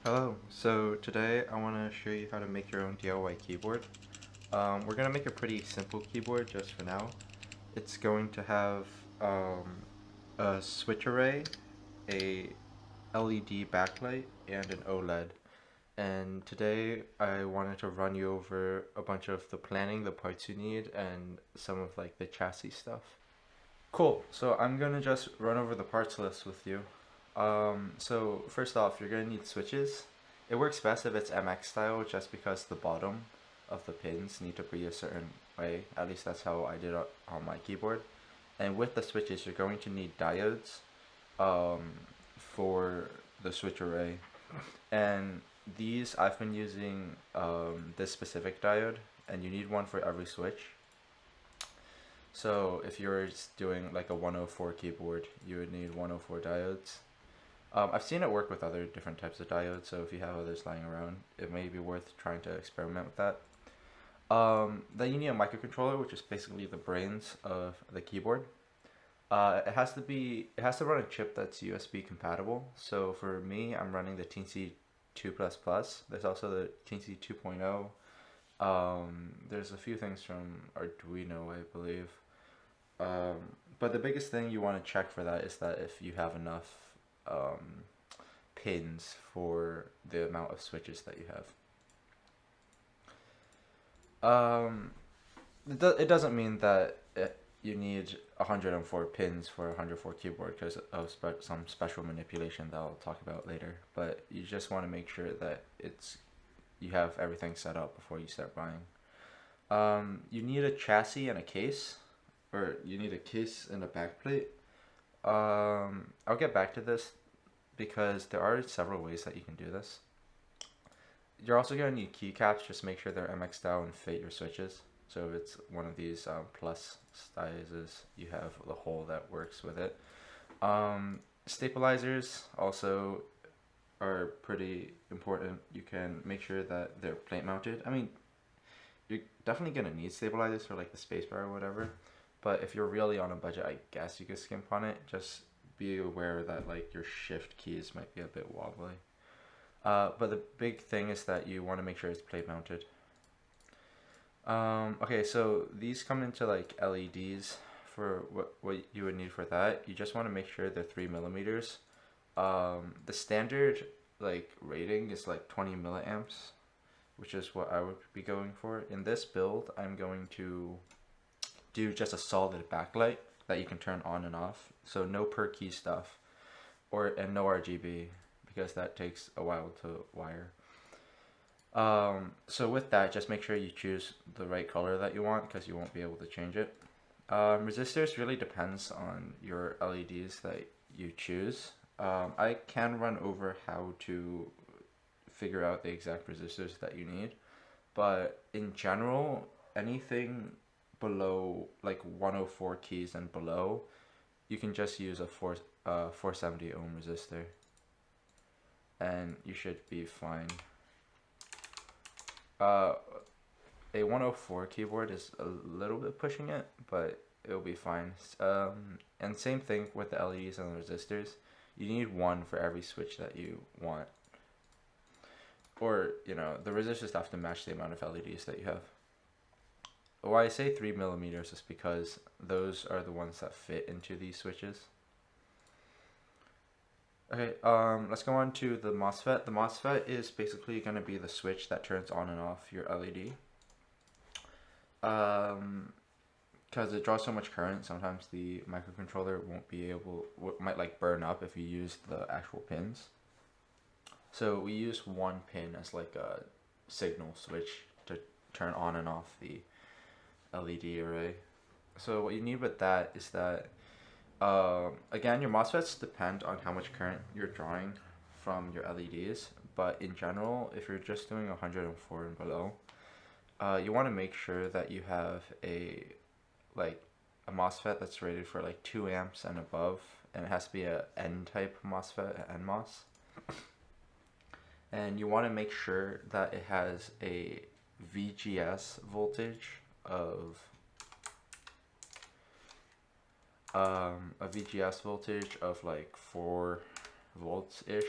Hello, so today I want to show you how to make your own DIY keyboard. We're going to make a pretty simple keyboard just for now. It's going to have a switch array, a LED backlight, and an OLED. And today I wanted to run you over a bunch of the planning, the parts you need, and some of like the chassis stuff. Cool. So I'm gonna just run over the parts list with you. So first off, you're gonna need switches. It works best if it's MX style, just because the bottom of the pins need to be a certain way. At least that's how I did it on my keyboard. And with the switches, you're going to need diodes um, for the switch array. And these I've been using this specific diode, and you need one for every switch. So if you're just doing like a 104 keyboard, you would need 104 diodes. I've seen it work with other different types of diodes, so if you have others lying around, it may be worth trying to experiment with that. Then you need a microcontroller, which is basically the brains of the keyboard. It has to run a chip that's USB compatible. So for me, I'm running the Teensy 2++. There's also the Teensy 2.0. There's a few things from Arduino, I believe. But the biggest thing you want to check for that is that if you have enough pins for the amount of switches that you have. It doesn't mean that you need 104 pins for a 104 keyboard because of some special manipulation that I'll talk about later. But you just want to make sure that you have everything set up before you start buying. You need a chassis and a case, or you need a case and a backplate. I'll get back to this because there are several ways that you can do this. You're also going to need keycaps, just make sure they're MX style and fit your switches. So if it's one of these plus sizes, you have the hole that works with it. Stabilizers also are pretty important. You can make sure that they're plate mounted. I mean, you're definitely going to need stabilizers for like the spacebar or whatever. But if you're really on a budget, I guess you could skimp on it. Just be aware that like your shift keys might be a bit wobbly. But the big thing is that you want to make sure it's plate mounted. Okay, so these come into like LEDs for what you would need for that. You just want to make sure they're 3 millimeters. The standard like rating is like 20 milliamps, which is what I would be going for. In this build, I'm going to do just a solid backlight that you can turn on and off. So no per key stuff, and no RGB because that takes a while to wire. So with that, just make sure you choose the right color that you want because you won't be able to change it. Resistors really depends on your LEDs that you choose. I can run over how to figure out the exact resistors that you need, but in general, anything below like 104 keys and below, you can just use a 470 ohm resistor, and you should be fine. A 104 keyboard is a little bit pushing it, but it'll be fine. And same thing with the LEDs and the resistors. You need one for every switch that you want. Or, the resistors have to match the amount of LEDs that you have. Why I say 3 millimeters is because those are the ones that fit into these switches. Okay, let's go on to the MOSFET. The MOSFET is basically going to be the switch that turns on and off your LED. Because it draws so much current, sometimes the microcontroller might like burn up if you use the actual pins. So we use one pin as like a signal switch to turn on and off the LED array. So what you need with that is that again, your MOSFETs depend on how much current you're drawing from your LEDs, but in general, if you're just doing 104 and below, you want to make sure that you have a MOSFET that's rated for like 2 amps and above, and it has to be a N-type MOSFET, an NMOS. And you want to make sure that it has a VGS voltage of like 4 volts ish.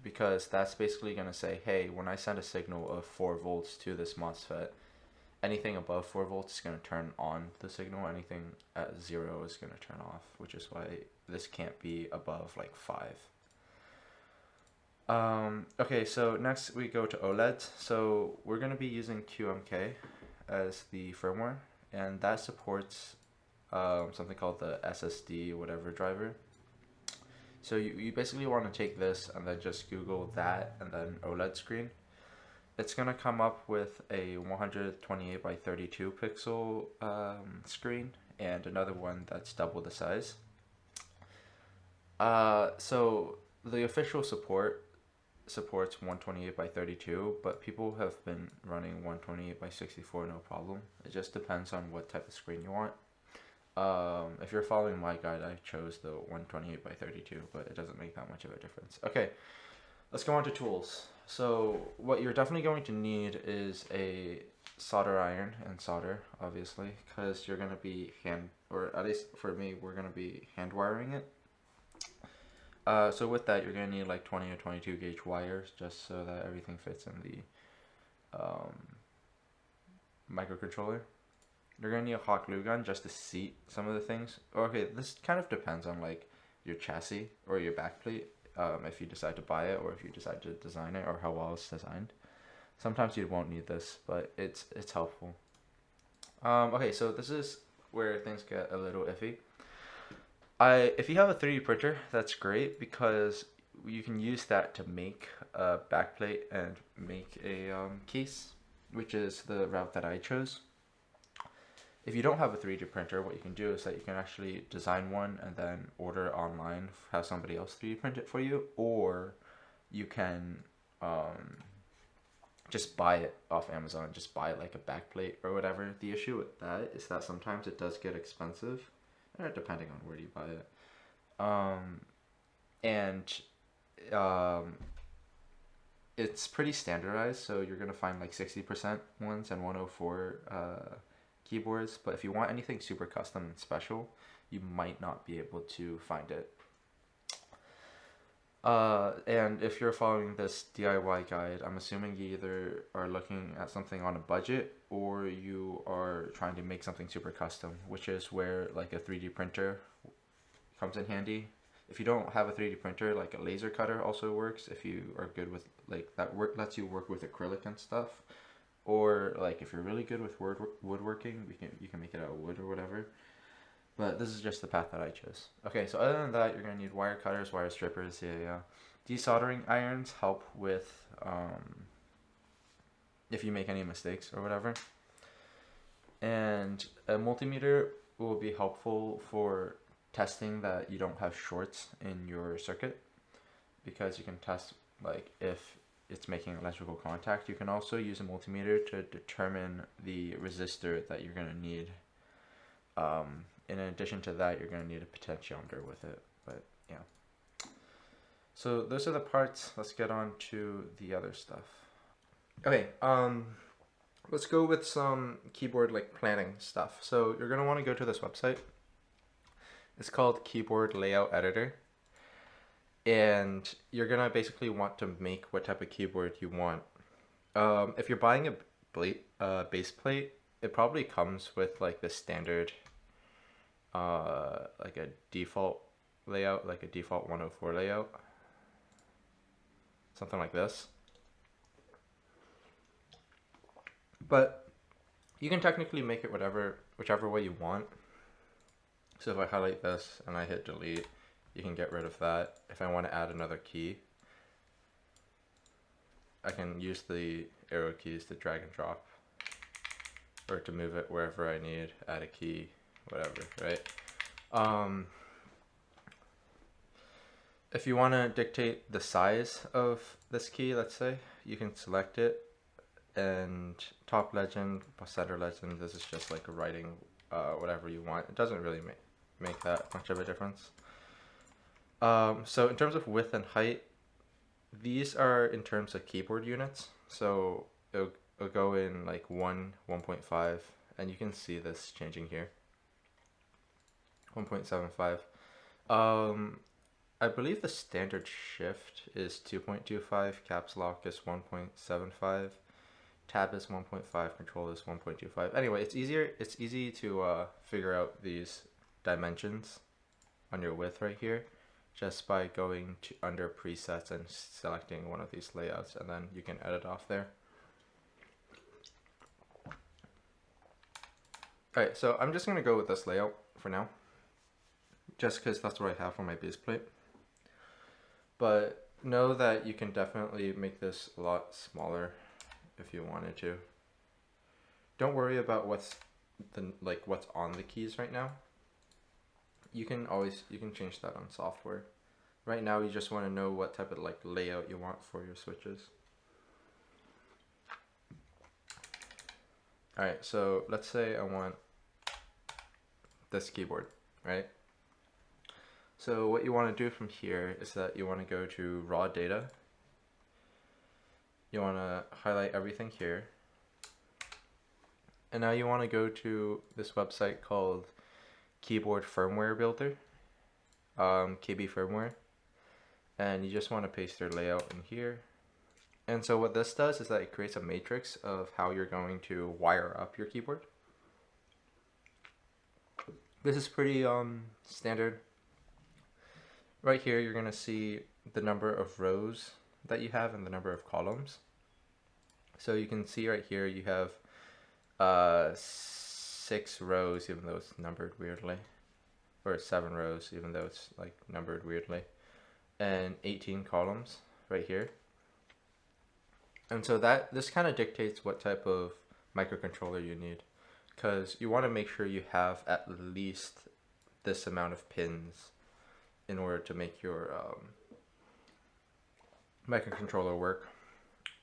because that's basically going to say, hey, when I send a signal of 4 volts to this MOSFET, anything above 4 volts is going to turn on the signal. Anything at 0 is going to turn off, which is why this can't be above like 5. Okay, so next we go to OLEDs. So we're going to be using QMK as the firmware, and that supports something called the SSD whatever driver. So you basically want to take this and then just Google that and then OLED screen. It's going to come up with a 128 by 32 pixel screen and another one that's double the size. So the official support supports 128 by 32, but people have been running 128 by 64 no problem. It just depends on what type of screen you want. If you're following my guide, I chose the 128 by 32, but it doesn't make that much of a difference. Okay, let's go on to tools. So what you're definitely going to need is a solder iron and solder, obviously, because you're going to be or at least for me, we're going to be hand wiring it. So with that, you're going to need like 20 or 22 gauge wires just so that everything fits in the microcontroller. You're going to need a hot glue gun just to seat some of the things. Okay, this kind of depends on like your chassis or your backplate, if you decide to buy it or if you decide to design it or how well it's designed. Sometimes you won't need this, but it's helpful. Okay, so this is where things get a little iffy. If you have a 3D printer, that's great because you can use that to make a backplate and make a case, which is the route that I chose. If you don't have a 3D printer, what you can do is that you can actually design one and then order online, have somebody else 3D print it for you, or you can just buy it off Amazon, just buy like a backplate or whatever. The issue with that is that sometimes it does get expensive, depending on where you buy it. It's pretty standardized, so you're gonna find like 60% ones and 104 keyboards, but if you want anything super custom and special, you might not be able to find it. And if you're following this DIY guide, I'm assuming you either are looking at something on a budget or you are trying to make something super custom, which is where like a 3D printer comes in handy. If you don't have a 3D printer, like a laser cutter also works if you are good with like that lets you work with acrylic and stuff. Or like if you're really good with woodworking, you can make it out of wood or whatever. But this is just the path that I chose. Okay, so other than that, you're gonna need wire cutters, wire strippers, yeah. Desoldering irons help with if you make any mistakes or whatever. And a multimeter will be helpful for testing that you don't have shorts in your circuit, because you can test like if it's making electrical contact. You can also use a multimeter to determine the resistor that you're going to need. In addition to that, you're going to need a potentiometer with it, but yeah. So those are the parts. Let's get on to the other stuff. Okay, let's go with some keyboard like planning stuff. So you're going to want to go to this website. It's called Keyboard Layout Editor. And you're gonna basically want to make what type of keyboard you want. If you're buying a base plate, it probably comes with like the standard, like a default layout, like a default 104 layout, something like this. But you can technically make it whichever way you want. So if I highlight this and I hit delete, you can get rid of that. If I want to add another key, I can use the arrow keys to drag and drop, or to move it wherever I need, add a key, whatever, right? If you want to dictate the size of this key, let's say, you can select it, and top legend, center legend, this is just like writing whatever you want. It doesn't really make that much of a difference. So in terms of width and height, these are in terms of keyboard units. So it'll go in like 1, 1.5, and you can see this changing here. 1.75. I believe the standard shift is 2.25, caps lock is 1.75, tab is 1.5, control is 1.25. Anyway, it's easy to figure out these dimensions on your width right here just by going to under presets and selecting one of these layouts, and then you can edit off there. Alright, so I'm just gonna go with this layout for now, just because that's what I have for my base plate. But know that you can definitely make this a lot smaller if you wanted to. Don't worry about what's on the keys right now. You can change that on software. Right now you just want to know what type of layout you want for your switches. Alright, so let's say I want this keyboard, right? So what you want to do from here is that you want to go to raw data. You want to highlight everything here. And now you want to go to this website called Keyboard Firmware Builder, KB Firmware. And you just want to paste your layout in here. And so what this does is that it creates a matrix of how you're going to wire up your keyboard. This is pretty standard. Right here you're going to see the number of rows that you have and the number of columns. So you can see right here you have 6 rows, even though it's numbered weirdly, or 7 rows even though it's numbered weirdly, and 18 columns right here. And so this kind of dictates what type of microcontroller you need, because you want to make sure you have at least this amount of pins in order to make your microcontroller work.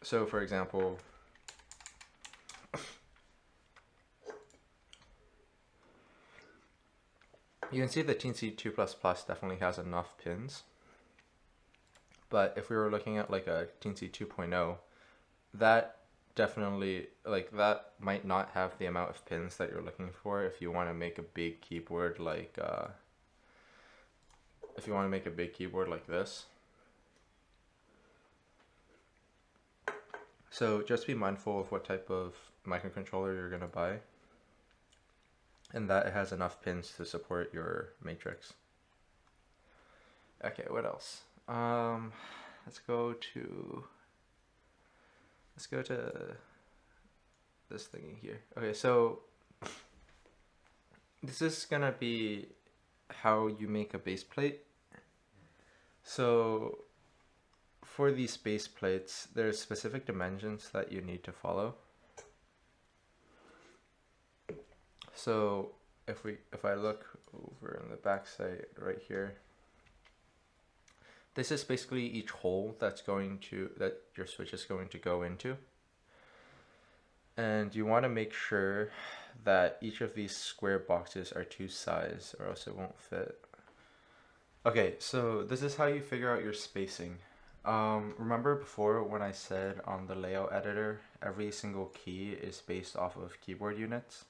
So for example, you can see the TNC2++ definitely has enough pins, but if we were looking at a TNC 2.0, that definitely, that might not have the amount of pins that you're looking for if you want to make a big keyboard if you want to make a big keyboard like this. So just be mindful of what type of microcontroller you're going to buy, and that it has enough pins to support your matrix. Okay, what else? Let's go to this thingy here. Okay, so this is gonna be how you make a base plate. So for these base plates, there's specific dimensions that you need to follow. So if I look over on the back side right here, this is basically each hole that your switch is going to go into. And you want to make sure that each of these square boxes are 2 size, or else it won't fit. Okay, so this is how you figure out your spacing. Remember before when I said on the layout editor, every single key is based off of keyboard units?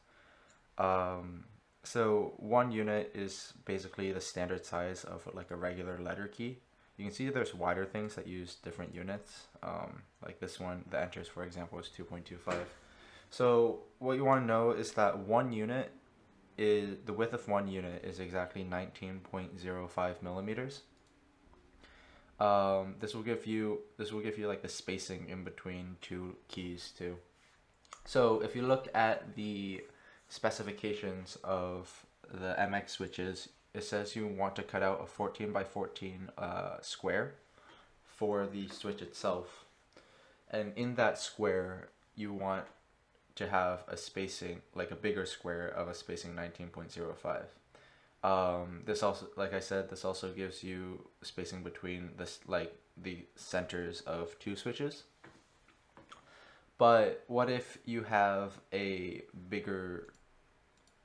So 1 unit is basically the standard size of a regular letter key. You can see there's wider things that use different units. Like this one, the enters for example is 2.25. So what you want to know is that 1 unit is, the width of 1 unit is exactly 19.05 millimeters. This will give you the spacing in between 2 keys too. So if you look at the specifications of the MX switches, it says you want to cut out a 14 by 14 square for the switch itself, and in that square you want to have a spacing, a bigger square of a spacing 19.05. This also, like I said, this also gives you spacing between the centers of 2 switches. But what if you have a bigger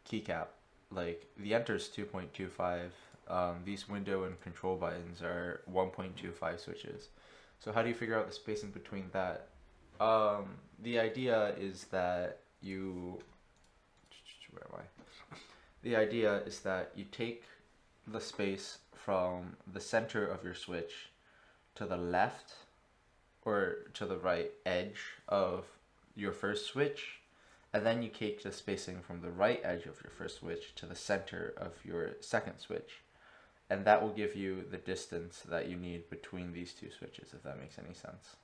keycap? The enter is 2.25. These window and control buttons are 1.25 switches. So how do you figure out the spacing between that? The idea is that you take the space from the center of your switch to the left or to the right edge of your first switch, and then you take the spacing from the right edge of your first switch to the center of your second switch, and that will give you the distance that you need between these two switches, if that makes any sense.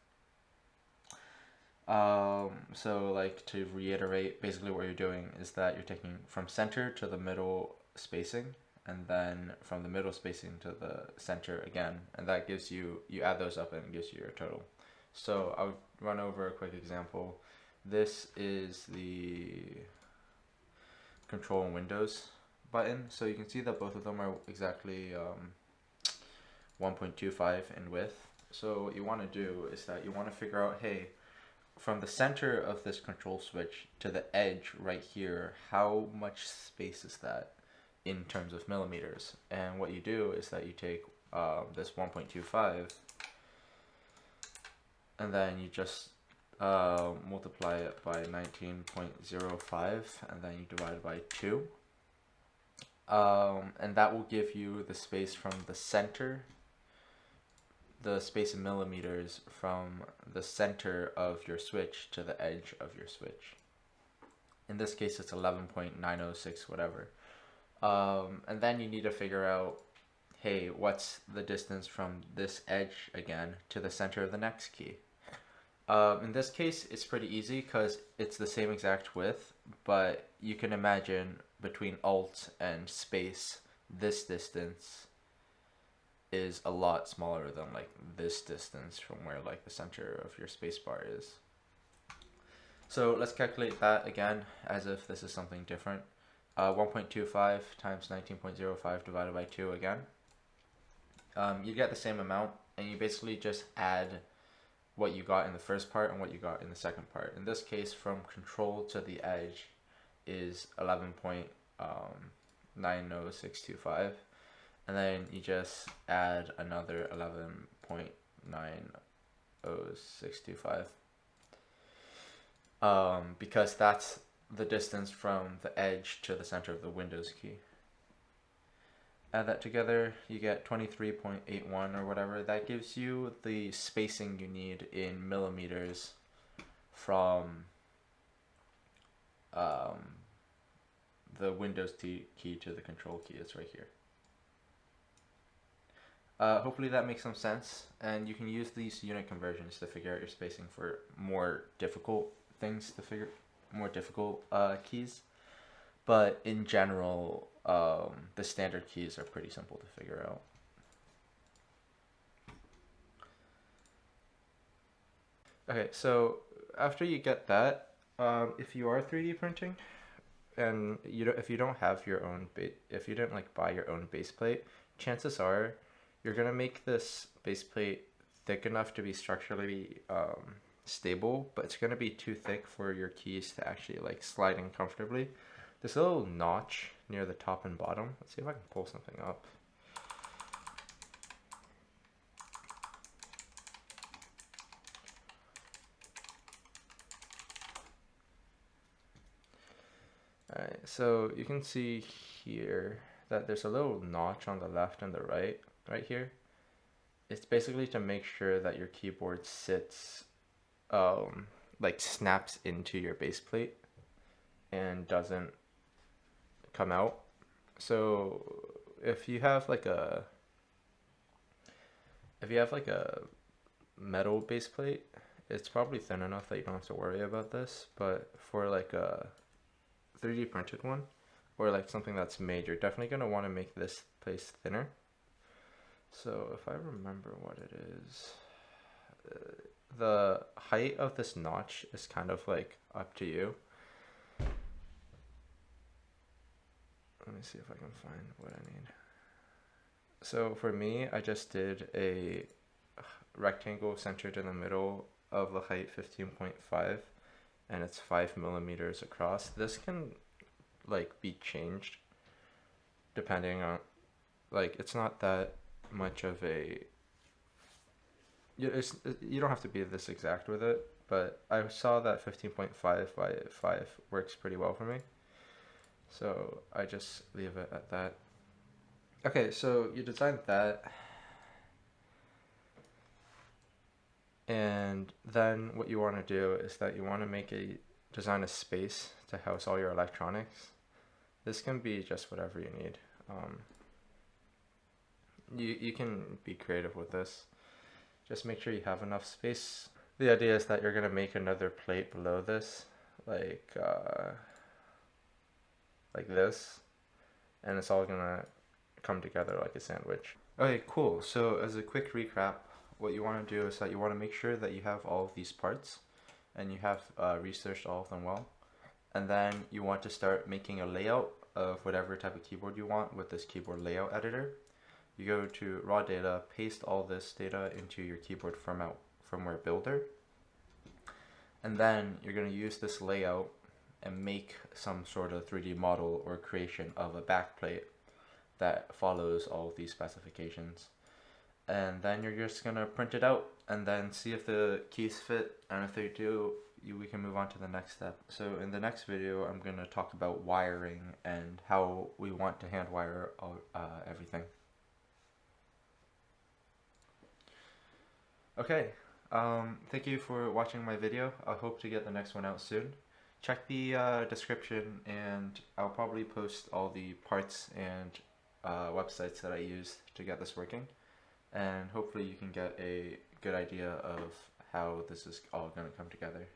So like to reiterate, basically what you're doing is that you're taking from center to the middle spacing, and then from the middle spacing to the center again, and that gives you, you add those up and it gives you your total. So I'll run over a quick example. This is the control and Windows button. So you can see that both of them are exactly 1.25 in width. So what you want to do is that you want to figure out, hey, from the center of this control switch to the edge right here, how much space is that in terms of millimeters? And what you do is that you take this 1.25 and then you just multiply it by 19.05 and then you divide by 2. And that will give you the space from the center, the space in millimeters from the center of your switch to the edge of your switch. In this case, it's 11.906, whatever. And then you need to figure out, hey, what's the distance from this edge again to the center of the next key? In this case, it's pretty easy because it's the same exact width, but you can imagine between Alt and space, this distance is a lot smaller than like this distance from where like the center of your space bar is. So let's calculate that again as if this is something different. 1.25 times 19.05 divided by 2 again. You get the same amount, and you basically just add what you got in the first part and what you got in the second part. In this case, from control to the edge is 11.90625, and then you just add another 11.90625, because that's the distance from the edge to the center of the Windows key. Add that together, you get 23.81 or whatever. That gives you the spacing you need in millimeters from the Windows key to the control key. It's right here. Hopefully that makes some sense, and you can use these unit conversions to figure out your spacing for more difficult things to figure, more difficult keys. But in general, the standard keys are pretty simple to figure out. Okay, so after you get that, if you are 3D printing, and if you don't have your own if you didn't like buy your own base plate, chances are you're gonna make this base plate thick enough to be structurally stable, but it's gonna be too thick for your keys to actually like slide in comfortably. This little notch near the top and bottom, let's see if I can pull something up. Alright, so you can see here that there's a little notch on the left and the right here. It's basically to make sure that your keyboard sits, like snaps into your base plate and doesn't come out. So if you have like a metal base plate, it's probably thin enough that you don't have to worry about this, but for like a 3D printed one or like something that's made, you're definitely going to want to make this place thinner. So if I remember what it is, the height of this notch is kind of like up to you. Let me see if I can find what I need. So for me, I just did a rectangle centered in the middle of the height 15.5, and it's 5 millimeters across. This can like be changed depending on, like, it's not that much of a, you don't have to be this exact with it, but I saw that 15.5 by 5 works pretty well for me. So I just leave it at that. Okay, so you designed that, and then what you want to do is that you want to design a space to house all your electronics. This can be just whatever you need. Um, you can be creative with this. Just make sure you have enough space. The idea is that you're gonna make another plate below this, like like this, and it's all gonna come together like a sandwich. Okay, cool. So as a quick recap, what you want to do is that you want to make sure that you have all of these parts, and you have researched all of them well, and then you want to start making a layout of whatever type of keyboard you want with this keyboard layout editor. You go to raw data, paste all this data into your keyboard firmware builder, and then you're going to use this layout and make some sort of 3D model or creation of a backplate that follows all of these specifications. And then you're just going to print it out and then see if the keys fit, and if they do, we can move on to the next step. So in the next video, I'm going to talk about wiring and how we want to hand wire everything. Okay, thank you for watching my video. I hope to get the next one out soon. Check the description, and I'll probably post all the parts and websites that I used to get this working. And hopefully you can get a good idea of how this is all going to come together.